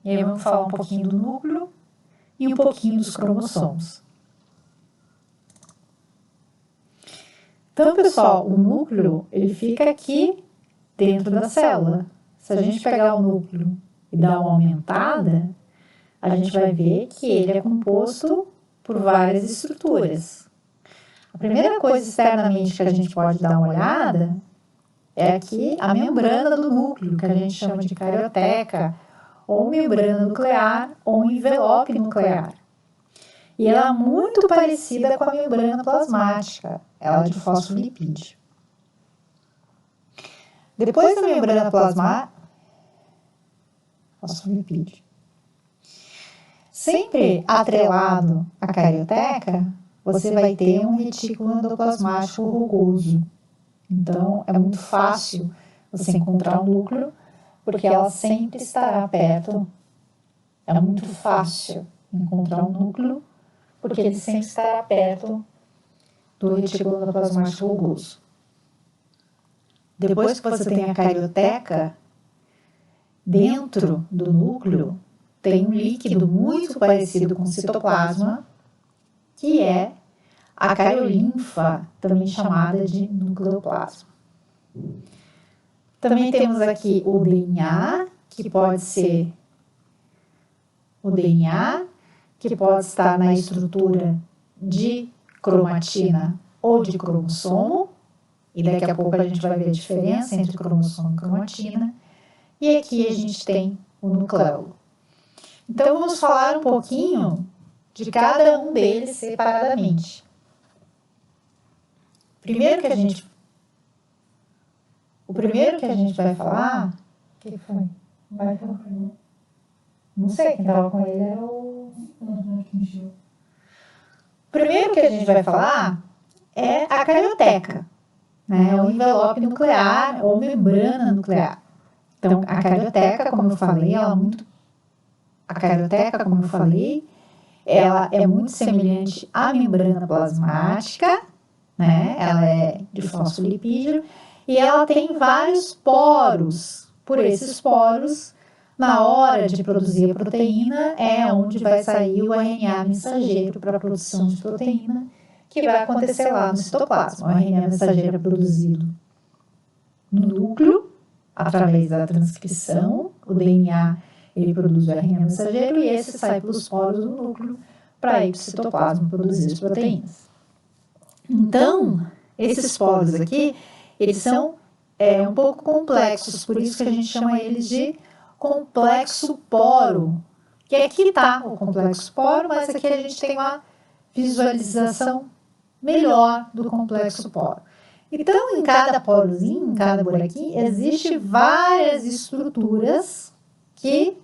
E aí vamos falar um pouquinho do núcleo e um pouquinho dos cromossomos. Então, pessoal, o núcleo ele fica aqui dentro da célula. Se a gente pegar o núcleo e dar uma aumentada, a gente vai ver que ele é composto por várias estruturas. A primeira coisa externamente que a gente pode dar uma olhada é aqui a membrana do núcleo, que a gente chama de carioteca, ou membrana nuclear, ou envelope nuclear. E ela é muito parecida com a membrana plasmática, ela é de fosfolipídio. Depois da membrana fosfolipídio, sempre atrelado à carioteca, você vai ter um retículo endoplasmático rugoso. Então, é muito fácil você encontrar um núcleo, porque ela sempre estará perto. É muito fácil encontrar um núcleo, porque ele sempre estará perto do retículo endoplasmático rugoso. Depois que você tem a carioteca, dentro do núcleo tem um líquido muito parecido com o citoplasma, que é a cariolinfa, também chamada de nucleoplasma. Também temos aqui o DNA, que pode ser o DNA, que pode estar na estrutura de cromatina ou de cromossomo, e daqui a pouco a gente vai ver a diferença entre cromossomo e cromatina. E aqui a gente tem o nucleolo. Então vamos falar um pouquinho de cada um deles separadamente. O primeiro que a gente vai falar... O que foi? Vai falar. Não sei, quem estava com ele era o... O primeiro que a gente vai falar é a carioteca, né? O envelope nuclear ou membrana nuclear. Então, a carioteca, como eu falei, ela é muito semelhante à membrana plasmática, né? Ela é de fosfolipídio e ela tem vários poros. Por esses poros, na hora de produzir a proteína, é onde vai sair o RNA mensageiro para a produção de proteína, que vai acontecer lá no citoplasma. O RNA mensageiro é produzido no núcleo, através da transcrição. O DNA ele produz o RNA mensageiro e esse sai pelos poros do núcleo para ir para o citoplasma produzir as proteínas. Então, esses poros aqui, eles são um pouco complexos, por isso que a gente chama eles de complexo poro. Que aqui está o complexo poro, mas aqui a gente tem uma visualização melhor do complexo poro. Então, em cada porozinho, em cada buraquinho, existem várias estruturas que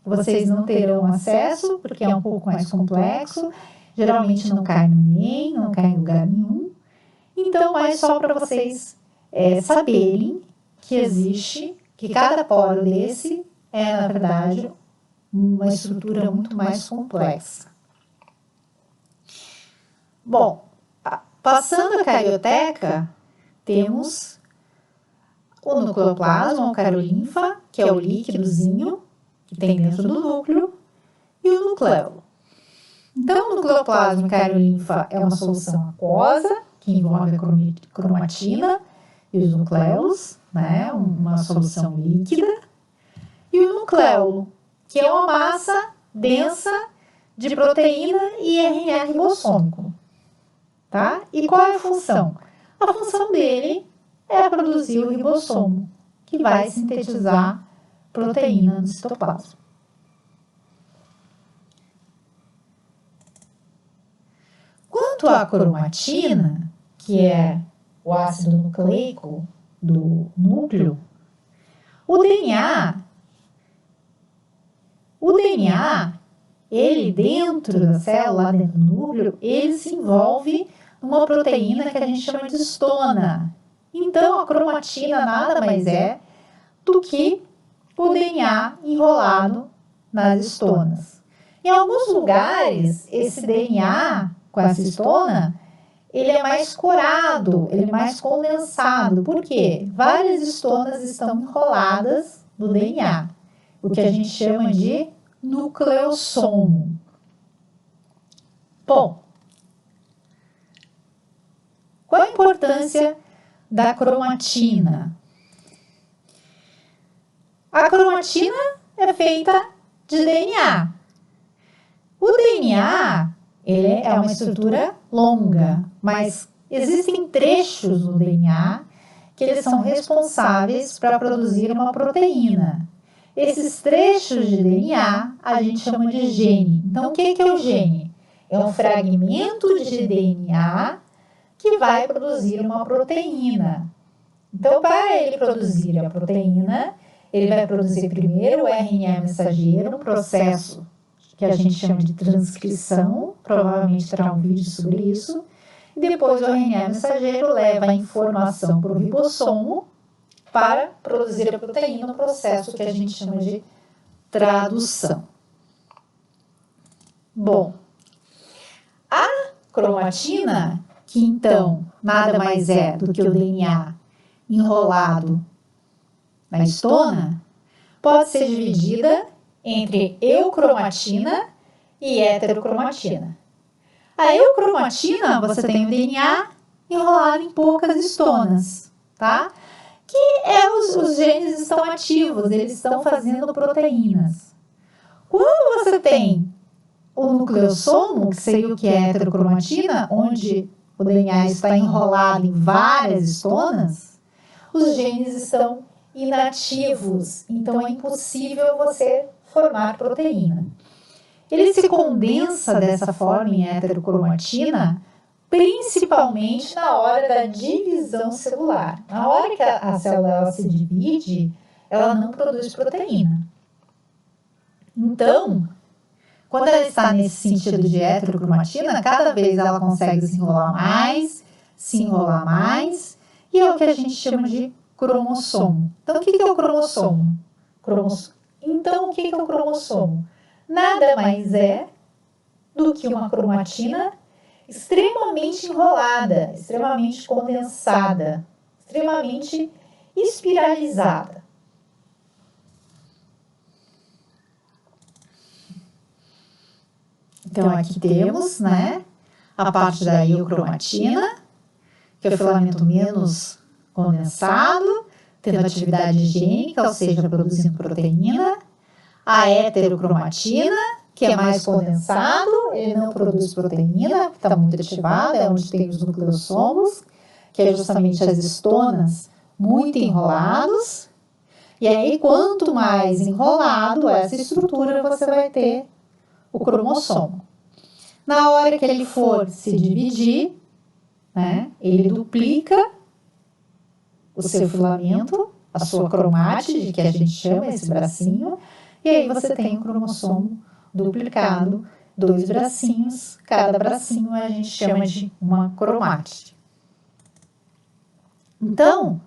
vocês não terão acesso, porque é um pouco mais complexo, geralmente não cai no Enem, não cai em lugar nenhum. Então, é só para vocês saberem que existe, que cada poro desse é, na verdade, uma estrutura muito mais complexa. Bom, passando a carioteca, temos o nucleoplasma, ou cariolinfa, que é o líquidozinho que tem dentro do núcleo, e o nucleolo. Então, o nucleoplasma e cariolinfa é uma solução aquosa, que envolve a cromatina e os nucleolos, né? Uma solução líquida. E o nucleolo, que é uma massa densa de proteína e RNA ribossômico. Tá? E qual é a função? A função dele é produzir o ribossomo, que vai sintetizar proteína no citoplasma. Quanto à cromatina, que é o ácido nucleico do núcleo, o DNA, ele dentro da célula, lá dentro do núcleo, ele se envolve numa proteína que a gente chama de histona. Então, a cromatina nada mais é do que o DNA enrolado nas histonas. Em alguns lugares, esse DNA com essa histona, ele é mais corado, ele é mais condensado. Por quê? Várias histonas estão enroladas no DNA, o que a gente chama de nucleossomo. Bom, qual a importância da cromatina? A cromatina é feita de DNA. O DNA, ele é uma estrutura longa, mas existem trechos no DNA que eles são responsáveis para produzir uma proteína. Esses trechos de DNA a gente chama de gene. Então, o que é o gene? É um fragmento de DNA que vai produzir uma proteína. Então, para ele produzir a proteína, ele vai produzir primeiro o RNA mensageiro, um processo que a gente chama de transcrição, provavelmente terá um vídeo sobre isso. E depois o RNA mensageiro leva a informação para o ribossomo para produzir a proteína, um processo que a gente chama de tradução. Bom, a cromatina, que então nada mais é do que o DNA enrolado na histona, pode ser dividida entre eucromatina e heterocromatina. A eucromatina, você tem o DNA enrolado em poucas histonas, tá? Os genes estão ativos, eles estão fazendo proteínas. Quando você tem o nucleossomo, que seria o que é heterocromatina, onde o DNA está enrolado em várias histonas, os genes estão inativos, então é impossível você formar proteína. Ele se condensa dessa forma em heterocromatina, principalmente na hora da divisão celular. Na hora que a célula se divide, ela não produz proteína. Então, quando ela está nesse sentido de heterocromatina, cada vez ela consegue se enrolar mais, e é o que a gente chama de cromossomo. Então, o que é o cromossomo? Então, o que é o cromossomo? Nada mais é do que uma cromatina extremamente enrolada, extremamente condensada, extremamente espiralizada. Então, aqui temos, a parte da eucromatina, que é o filamento menos condensado, tendo atividade gênica, ou seja, produzindo proteína. A heterocromatina, que é mais condensado, ele não produz proteína, está muito ativado, é onde tem os nucleossomos, que é justamente as histonas muito enrolados. E aí, quanto mais enrolado essa estrutura, você vai ter o cromossomo. Na hora que ele for se dividir, ele duplica o seu filamento, a sua cromátide, que a gente chama esse bracinho, e aí você tem um cromossomo duplicado, 2 bracinhos, cada bracinho a gente chama de uma cromátide. Então,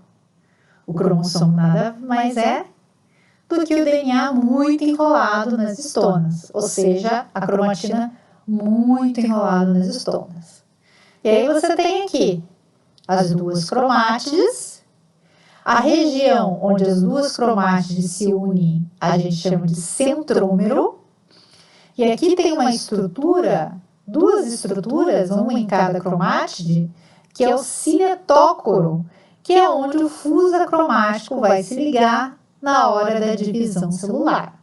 o cromossomo nada mais é do que o DNA muito enrolado nas histonas, ou seja, a cromatina muito enrolada nas histonas. E aí você tem aqui as duas cromátides, a região onde as duas cromátides se unem, a gente chama de centrômero, e aqui tem uma estrutura, duas estruturas, uma em cada cromátide, que é o cinetócoro, que é onde o fuso acromático vai se ligar na hora da divisão celular.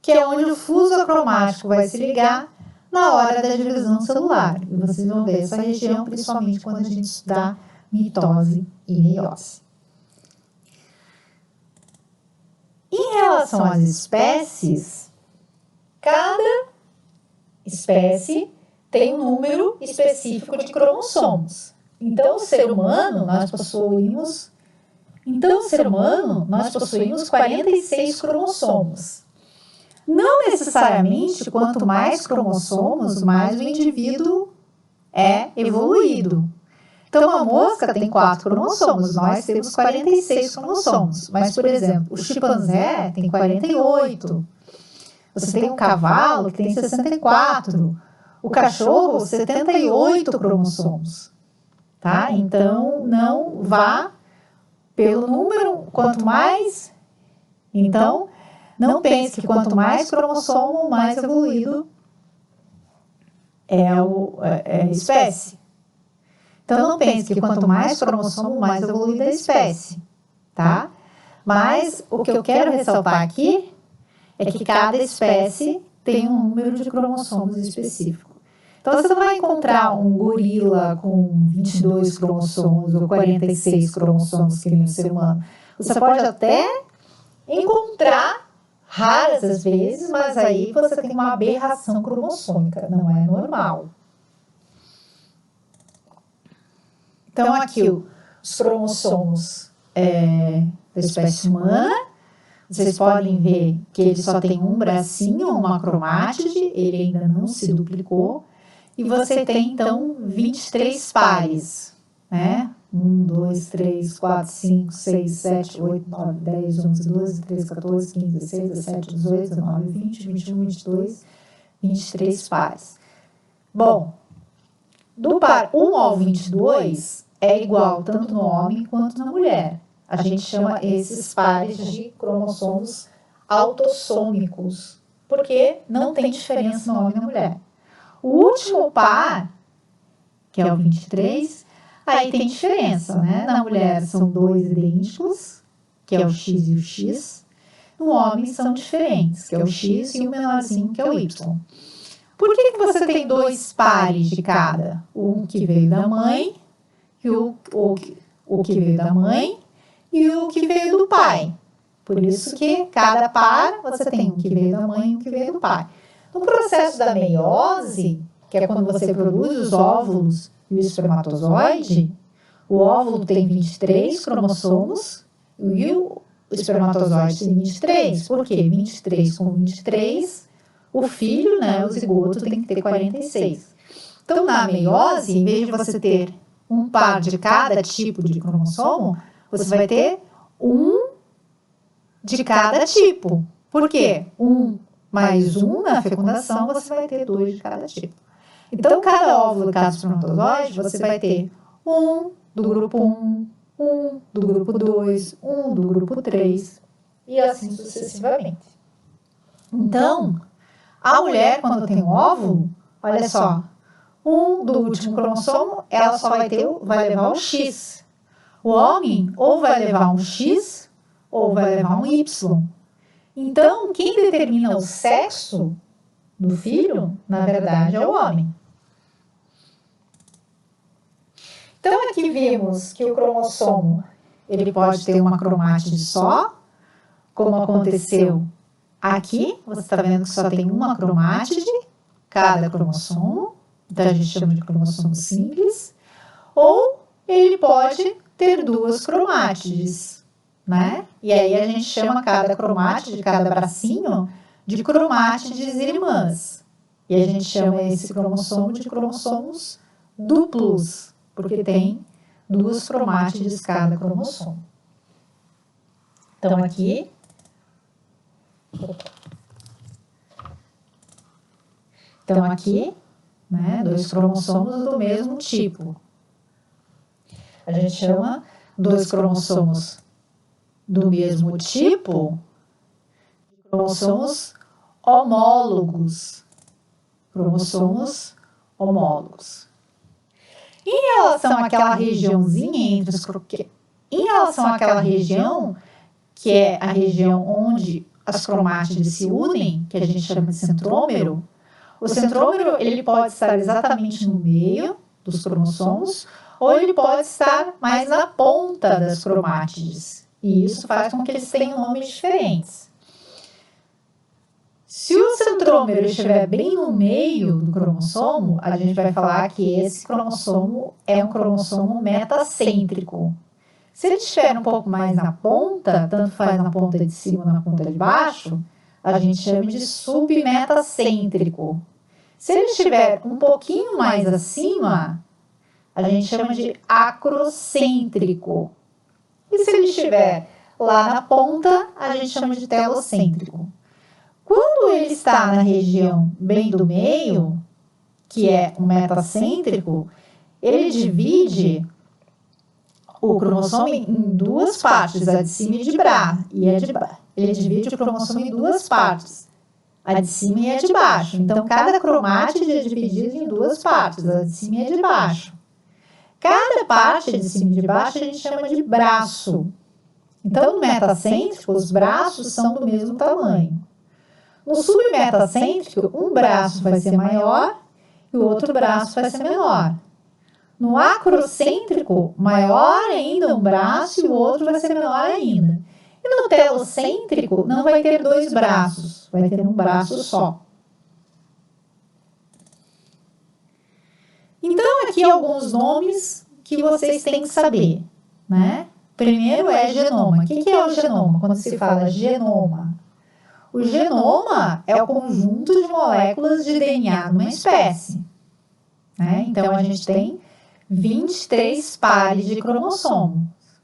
Que é onde o fuso acromático vai se ligar na hora da divisão celular. E vocês vão ver essa região, principalmente quando a gente estudar mitose e meiose. Em relação às espécies, cada espécie tem um número específico de cromossomos. Então, o ser humano, nós possuímos 46 cromossomos. Não necessariamente, quanto mais cromossomos, mais o indivíduo é evoluído. Então, uma mosca tem 4 cromossomos, nós temos 46 cromossomos. Mas, por exemplo, o chimpanzé tem 48. Você tem um cavalo que tem 64. O cachorro, 78 cromossomos. Tá? Então, não vá pelo número, quanto mais Então, não pense que quanto mais cromossomo, mais evoluído é a espécie. Então, não pense que quanto mais cromossomo, mais evoluída é a espécie, tá? Mas o que eu quero ressaltar aqui é que cada espécie tem um número de cromossomos específico. Então, você não vai encontrar um gorila com 22 cromossomos ou 46 cromossomos que nem o ser humano. Você pode até encontrar, raras às vezes, mas aí você tem uma aberração cromossômica, não é normal. Então, aqui os cromossomos da espécie humana, vocês podem ver que ele só tem um bracinho, uma cromátide, ele ainda não se duplicou. E você tem, então, 23 pares, né? 1, 2, 3, 4, 5, 6, 7, 8, 9, 10, 11, 12, 13, 14, 15, 16, 17, 18, 19, 20, 21, 22, 23 pares. Bom, do par 1 ao 22 é igual tanto no homem quanto na mulher. A gente chama esses pares de cromossomos autossômicos, porque não tem diferença no homem e na mulher. O último par, que é o 23, aí tem diferença, né? Na mulher são 2 idênticos, que é o X e o X. No homem são diferentes, que é o X e o menorzinho, que é o Y. Por que você tem 2 pares de cada? Um que veio da mãe, e o que veio da mãe e o que veio do pai. Por isso que cada par você tem um que veio da mãe e um que veio do pai. No processo da meiose, que é quando você produz os óvulos e o espermatozoide, o óvulo tem 23 cromossomos e o espermatozoide tem 23. Por quê? 23 com 23, o filho, né, o zigoto, tem que ter 46. Então, na meiose, em vez de você ter um par de cada tipo de cromossomo, você vai ter um de cada tipo. Por quê? 1 mais 1 na fecundação, você vai ter 2 de cada tipo. Então, cada óvulo, cada espermatozoide, você vai ter um do grupo 1, um do grupo 2, um do grupo 3 e assim sucessivamente. Então, a mulher, quando tem um óvulo, olha só, um do último cromossomo, ela só vai levar um X. O homem ou vai levar um X ou vai levar um Y. Então, quem determina o sexo do filho, na verdade, é o homem. Então, aqui vimos que o cromossomo, ele pode ter uma cromátide só, como aconteceu aqui. Você está vendo que só tem uma cromátide, cada cromossomo. Então, a gente chama de cromossomo simples. Ou ele pode ter 2 cromátides, né? E aí a gente chama cada cromátide, cada bracinho, de cromátides irmãs. E a gente chama esse cromossomo de cromossomos duplos, porque tem 2 cromátides cada cromossomo. Então, aqui... Então, aqui, né, 2 cromossomos do mesmo tipo. A gente chama 2 cromossomos do mesmo tipo de cromossomos homólogos. Cromossomos homólogos. Em relação àquela regiãozinha entre os em relação àquela região, que é a região onde as cromátides se unem, que a gente chama de centrômero, o centrômero ele pode estar exatamente no meio dos cromossomos, ou ele pode estar mais na ponta das cromátides. E isso faz com que eles tenham nomes diferentes. Se o centrômero estiver bem no meio do cromossomo, a gente vai falar que esse cromossomo é um cromossomo metacêntrico. Se ele estiver um pouco mais na ponta, tanto faz na ponta de cima ou na ponta de baixo, a gente chama de submetacêntrico. Se ele estiver um pouquinho mais acima, a gente chama de acrocêntrico. E se ele estiver lá na ponta, a gente chama de telocêntrico. Quando ele está na região bem do meio, que é o metacêntrico, ele divide o cromossomo em duas partes, a de cima e de baixo. Ele divide o cromossomo em duas partes, a de cima e a de baixo. Então, cada cromátide é dividido em duas partes, a de cima e a de baixo. Cada parte de cima e de baixo a gente chama de braço. Então, no metacêntrico, os braços são do mesmo tamanho. No submetacêntrico, um braço vai ser maior e o outro braço vai ser menor. No acrocêntrico, maior ainda um braço e o outro vai ser menor ainda. E no telocêntrico, não vai ter dois braços, vai ter um braço só. Então, aqui alguns nomes que vocês têm que saber, né? Primeiro é genoma. O que é o genoma? Quando se fala genoma, o genoma é o conjunto de moléculas de DNA de uma espécie, né? Então, a gente tem 23 pares de cromossomos.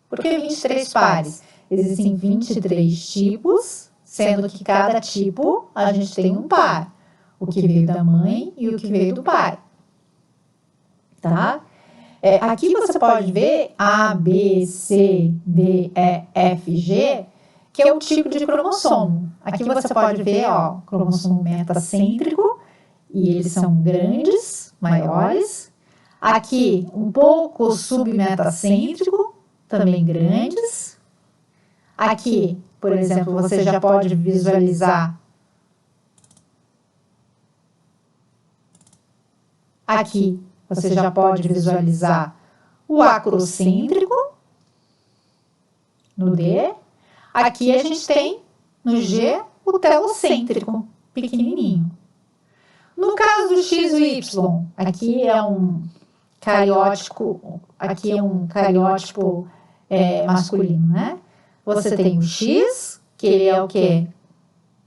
Por que 23 pares? Existem 23 tipos, sendo que cada tipo a gente tem um par. O que veio da mãe e o que veio do pai. Tá? Aqui você pode ver A, B, C, D, E, F, G, que é o tipo de cromossomo. Aqui você pode ver, ó, cromossomo metacêntrico, e eles são grandes, maiores. Aqui, um pouco submetacêntrico, também grandes. Aqui, por exemplo, você já pode visualizar aqui, você já pode visualizar o acrocêntrico no D. Aqui a gente tem no G o telocêntrico, pequenininho. No caso do X e Y, aqui é um cariótipo, masculino, né? Você tem o X, que ele é o quê?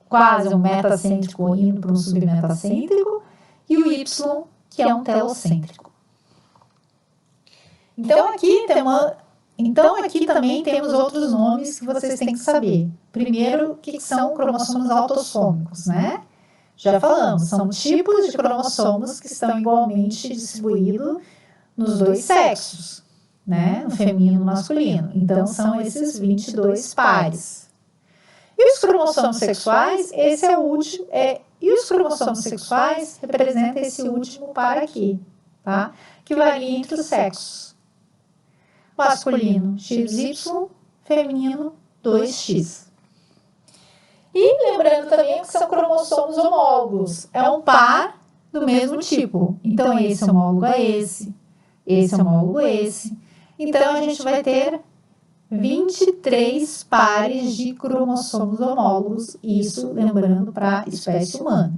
Quase um metacêntrico indo para um submetacêntrico, e o Y, que é um telocêntrico. Então, aqui também temos outros nomes que vocês têm que saber. Primeiro, o que são cromossomos autossômicos, né? Já falamos, são tipos de cromossomos que estão igualmente distribuídos nos dois sexos, né? No feminino e no masculino. Então, são esses 22 pares. E os cromossomos sexuais, esse é o último, e os cromossomos sexuais representam esse último par aqui, tá? Que varia entre os sexos. Masculino, XY, feminino, 2X. E lembrando também que são cromossomos homólogos. É um par do mesmo tipo. Então, esse é homólogo a esse é homólogo a esse. Então, a gente vai ter 23 pares de cromossomos homólogos, isso lembrando para a espécie humana.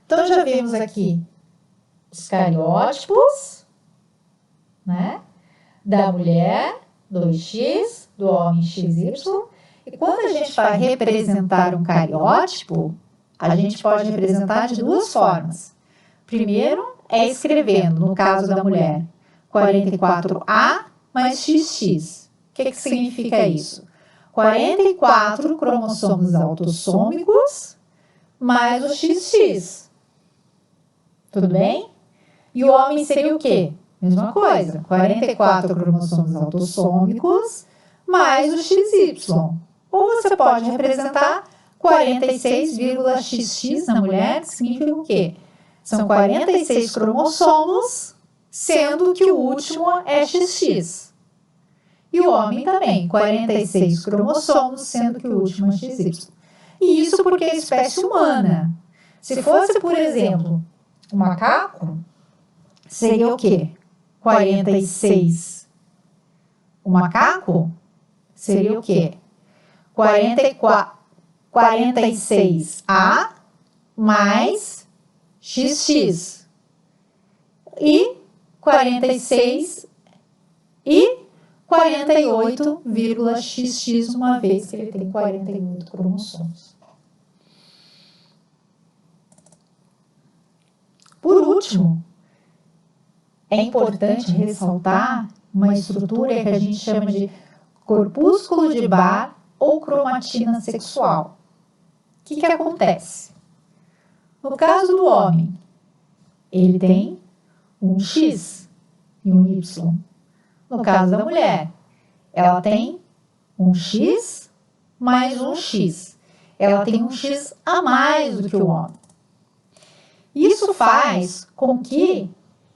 Então, já vimos aqui os cariótipos, né? Da mulher, 2X, do homem, XY. E quando a gente vai representar um cariótipo, a gente pode representar de duas formas. Primeiro, é escrevendo, no caso da mulher, 44A mais XX. O que significa isso? 44 cromossomos autossômicos mais o XX. Tudo bem? E o homem seria o quê? Mesma coisa, 44 cromossomos autossômicos mais o XY. Ou você pode representar 46,XX na mulher, que significa o quê? São 46 cromossomos, sendo que o último é XX. E o homem também, 46 cromossomos, sendo que o último é XY. E isso porque é espécie humana. Se fosse, por exemplo, um macaco, seria o quê? 46. O macaco seria o quê? 46A mais XX. E 46 e 48,XX, uma vez que ele tem 48 cromossomos. Por último, é importante ressaltar uma estrutura que a gente chama de corpúsculo de Barr ou cromatina sexual. O que acontece? No caso do homem, ele tem um X e um Y. no caso da mulher, ela tem um X mais um X. Ela tem um X a mais do que o homem. Isso faz com que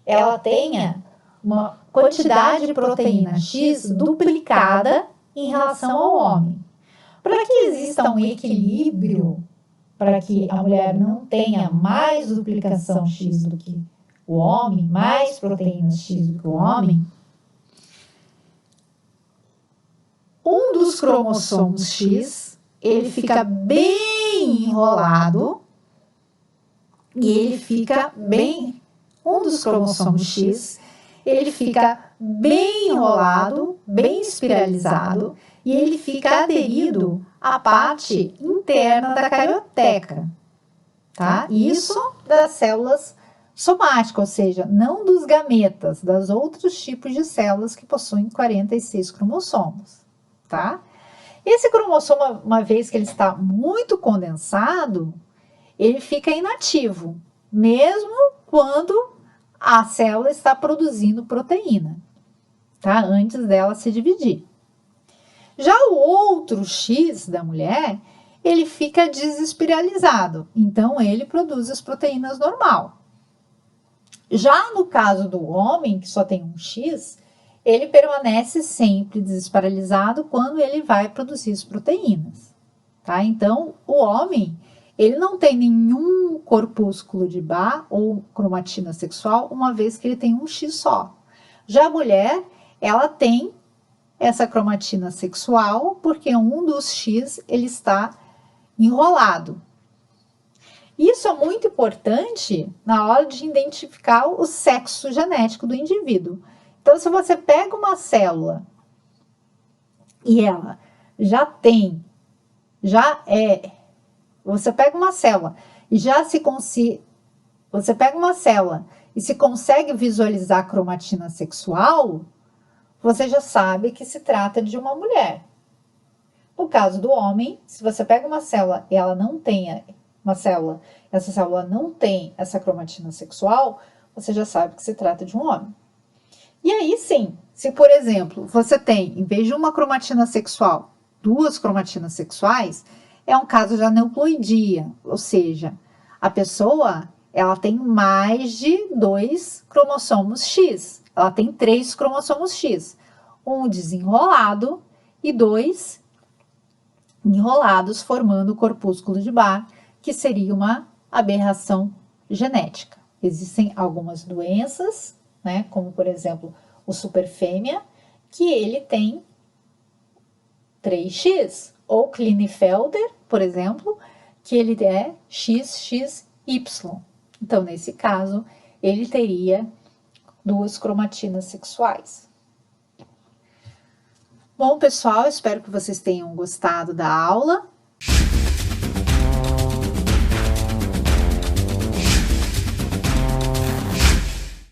ela tenha uma quantidade de proteína X duplicada em relação ao homem. Para que exista um equilíbrio, para que a mulher não tenha mais duplicação X do que o homem, mais proteínas X do que o homem, um dos cromossomos X, ele fica bem enrolado e ele fica bem, um dos cromossomos X, ele fica bem enrolado, bem espiralizado e ele fica aderido à parte interna da carioteca, tá? Isso das células somáticas, ou seja, não dos gametas, das outros tipos de células que possuem 46 cromossomos, tá? Esse cromossomo, uma vez que ele está muito condensado, ele fica inativo, mesmo quando a célula está produzindo proteína, tá? Antes dela se dividir. Já o outro X da mulher, ele fica desespiralizado, então ele produz as proteínas normal. Já no caso do homem, que só tem um X, ele permanece sempre desespiralizado quando ele vai produzir as proteínas, tá? Então, o homem, ele não tem nenhum corpúsculo de Bar ou cromatina sexual, uma vez que ele tem um X só. Já a mulher, ela tem essa cromatina sexual, porque um dos X, ele está enrolado. Isso é muito importante na hora de identificar o sexo genético do indivíduo. Então, se você pega uma célula e ela você pega uma célula e você pega uma célula e se consegue visualizar a cromatina sexual, você já sabe que se trata de uma mulher. No caso do homem, se você pega uma célula e ela não tem essa célula não tem essa cromatina sexual, você já sabe que se trata de um homem. E aí sim, se por exemplo, você tem, em vez de uma cromatina sexual, duas cromatinas sexuais, é um caso de aneuploidia, ou seja, a pessoa, ela tem mais de 2 cromossomos X, ela tem 3 cromossomos X, um desenrolado e 2 enrolados formando o corpúsculo de Bar, que seria uma aberração genética. Existem algumas doenças, né, como por exemplo o superfêmea, que ele tem 3X, ou Klinefelter, por exemplo, que ele é XXY. Então, nesse caso, ele teria 2 cromatinas sexuais. Bom, pessoal, espero que vocês tenham gostado da aula.